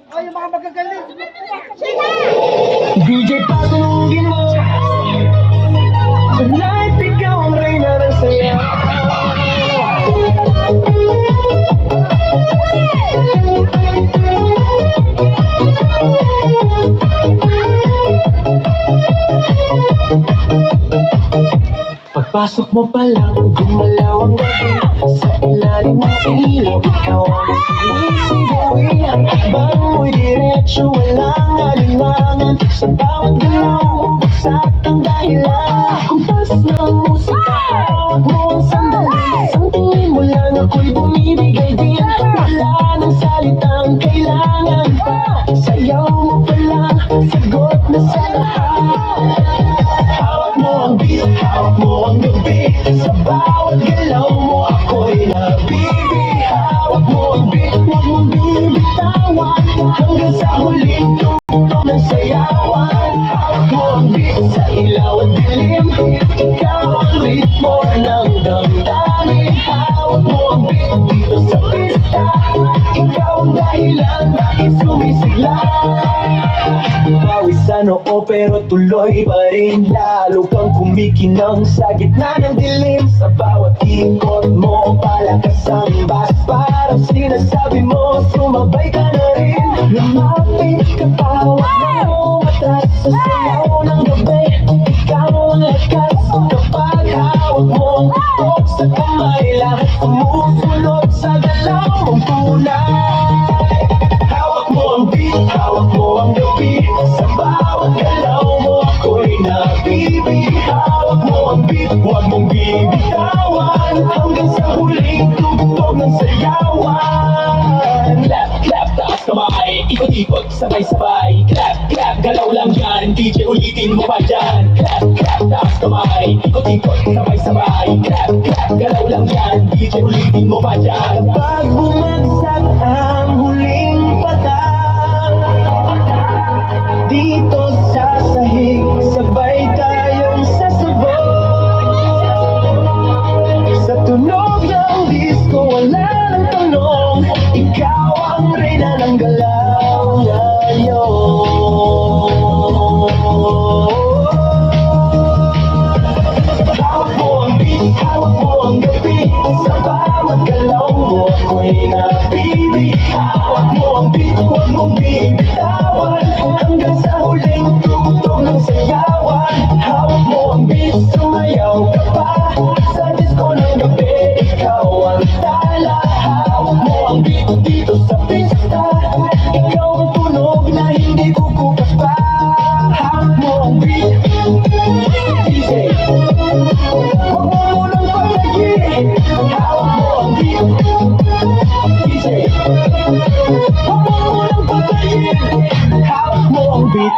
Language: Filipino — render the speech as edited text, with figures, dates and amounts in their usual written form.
Ay, yung mga magagaling. DJ patulungin mo. Tonight, ikaw ang reyna ng saya. Pagpasok mo pa lang, gumalaw ang gabi. Sa ilalim ng ilaw, ikaw ang sumisigaw. Bang mo'y diretso, walang alinlangan. Sa bawat galaw, bagsak ang dahilan. Kumpas ng musika, hawak mo ang sandali. Isang tingin mo lang, ako'y bumibigay din. Wala ng salitang kailangan pa. Sayaw mo pa lang, sagot na sa lahat. Hawak mo ang beat, hawak mo ang gabi. Sa bawat galaw mo ako'y nabibig. Hawak mo ang beat, huwag mong bibitawan. Hanggang sa huling tugtog ng sayawan. Hawak mo ang beat, sa ilaw at dilim. Ikaw ang ritmo ng damdamin. Hawak mo ang beat dito sa pista. Ikaw ang dahilan, bakit sumisigla. Pawis sa noo pero tuloy pa rin. Lalo kang kumikinang sa gitna ng dilim. Sa bawat ikot mo, palakas ang bas. Parang sinasabi mo, sumabay ka na rin. Lumapit ka pa, huwag mo atras. Sa sayaw ng gabi, ikaw ang lakas. Kapag hawak mo ang tutok sa kamay, lahat sumusunod sa galaw mong tunay. Hawak mo ang beat, hawak mo ang gabi. Sa bawat galaw mo ako'y nabibig. Hawak mo ang beat, huwag mong bibitawan. Hanggang sa huling tugtog ng sayawan. Clap, clap, taas kamay, ikot-ikot, sabay-sabay. Clap, clap, galaw lang yan, DJ ulitin mo pa dyan. Clap, clap, taas kamay, ikot-ikot, sabay-sabay. Clap, clap, galaw lang yan, DJ ulitin mo pa dyan. Pag bumagsak ang huling patang, dito sa sahig, sabay tayong sasabog. Sa tunog ng disco, wala nang tanong. Ikaw ang reyna ng galaw ngayon. Hawak mo ang beat, hawak mo ang gabi. Sa bawat galaw mo ako'y nabibig. Hawak mo ang beat, huwag mong bibitawan. Hanggang sa huling tugtog ng sayawan. Hawak mo ang beat, sumayaw ka pa. Sa disco ng gabi, ikaw ang tala. Hawak mo ang beat dito sa pista. Ikaw ang tunog na hindi kukupas pa. Hawak mo ang beat, DJ. Huwag mo munang patayin. Hawak mo ang beat, DJ. Huwag mo munang patayin. Hawak mo ang beat.